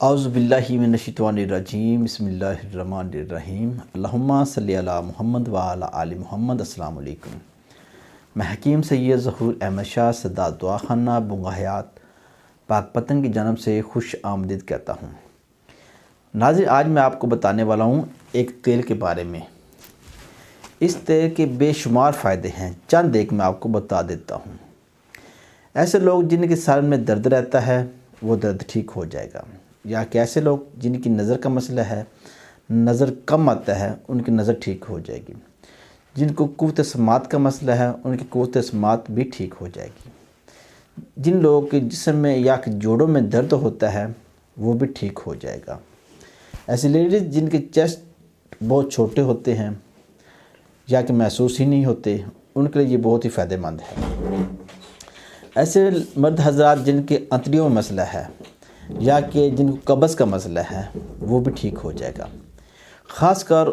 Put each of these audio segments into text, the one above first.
اعوذ باللہ من الشیطان الرجیم، بسم اللہ الرحمن الرحیم، اللہم صلی علی محمد وعلی آل محمد۔ السلام علیکم۔ میں حکیم سید ظہور احمد شاہ صدات دعا خانہ بنگا حیات پاک پتن کی جانب سے خوش آمدید کہتا ہوں۔ ناظرین، آج میں آپ کو بتانے والا ہوں ایک تیل کے بارے میں۔ اس تیل کے بے شمار فائدے ہیں، چند ایک میں آپ کو بتا دیتا ہوں۔ ایسے لوگ جن کے سر میں درد رہتا ہے وہ درد ٹھیک ہو جائے گا، یا کہ ایسے لوگ جن کی نظر کا مسئلہ ہے، نظر کم آتا ہے، ان کی نظر ٹھیک ہو جائے گی۔ جن کو قوت سماعت کا مسئلہ ہے، ان کی قوت سماعت بھی ٹھیک ہو جائے گی۔ جن لوگوں کے جسم میں یا کہ جوڑوں میں درد ہوتا ہے وہ بھی ٹھیک ہو جائے گا۔ ایسی لیڈیز جن کے چیسٹ بہت چھوٹے ہوتے ہیں یا کہ محسوس ہی نہیں ہوتے، ان کے لیے یہ بہت ہی فائدہ مند ہے۔ ایسے مرد حضرات جن کے انتڑیوں میں مسئلہ ہے یا کہ جن کو قبض کا مسئلہ ہے وہ بھی ٹھیک ہو جائے گا۔ خاص کر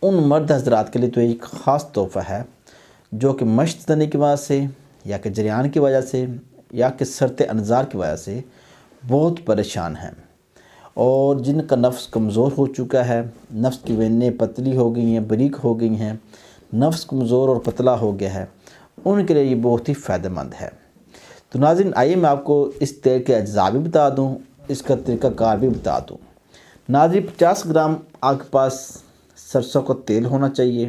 ان مرد حضرات کے لیے تو ایک خاص تحفہ ہے جو کہ مشط تنی کی وجہ سے یا کہ جریان کی وجہ سے یا کہ سرط انظار کی وجہ سے بہت پریشان ہیں، اور جن کا نفس کمزور ہو چکا ہے، نفس کی وینیں پتلی ہو گئی ہیں، بریک ہو گئی ہیں، نفس کمزور اور پتلا ہو گیا ہے، ان کے لیے یہ بہت ہی فائدہ مند ہے۔ تو ناظرین، آئیے میں آپ کو اس تیل کے اجزاء بھی بتا دوں، اس کا طریقہ کار بھی بتا دوں۔ ناظرین، 50 گرام آپ کے پاس سرسوں کا تیل ہونا چاہیے،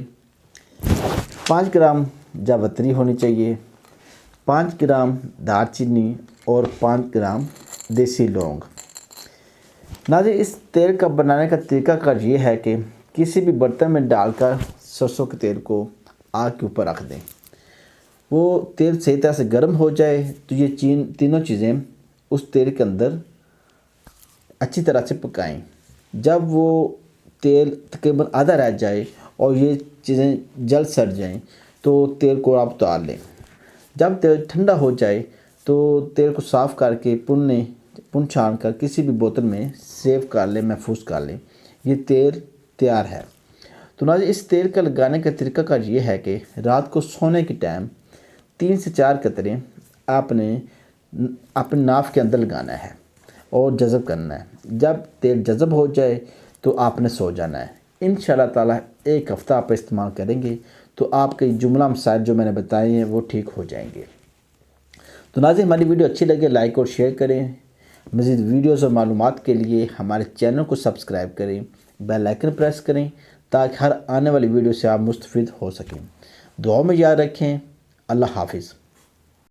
5 گرام جاوتری ہونی چاہیے، 5 گرام دار چینی اور 5 گرام دیسی لونگ۔ ناظرین، اس تیل کا بنانے کا طریقہ کار یہ ہے کہ کسی بھی برتن میں ڈال کر سرسوں کے تیل کو آگ کے اوپر رکھ دیں۔ وہ تیل صحیح طرح سے گرم ہو جائے تو یہ تینوں چیزیں اس تیل کے اندر اچھی طرح سے پکائیں۔ جب وہ تیل تقریباً آدھا رہ جائے اور یہ چیزیں جل سڑ جائیں تو تیل کو آپ اتار لیں۔ جب تیل ٹھنڈا ہو جائے تو تیل کو صاف کر کے پن چھان کر کسی بھی بوتل میں سیو کر لیں، محفوظ کر لیں۔ یہ تیل تیار ہے۔ تو ناظرین، اس تیل کا لگانے کا طریقہ کار یہ ہے کہ رات کو سونے کے ٹائم 3 سے 4 قطرے آپ نے اپنے ناف کے اندر لگانا ہے اور جذب کرنا ہے۔ جب تیل جذب ہو جائے تو آپ نے سو جانا ہے۔ انشاءاللہ تعالیٰ ایک ہفتہ آپ استعمال کریں گے تو آپ کے جملہ مسائل جو میں نے بتائے ہیں وہ ٹھیک ہو جائیں گے۔ تو ناظرین، ہماری ویڈیو اچھی لگے لائک اور شیئر کریں۔ مزید ویڈیوز اور معلومات کے لیے ہمارے چینل کو سبسکرائب کریں، بیل آئیکن پریس کریں تاکہ ہر آنے والی ویڈیو سے آپ مستفید ہو سکیں۔ دعاؤں میں یاد رکھیں۔ اللہ حافظ۔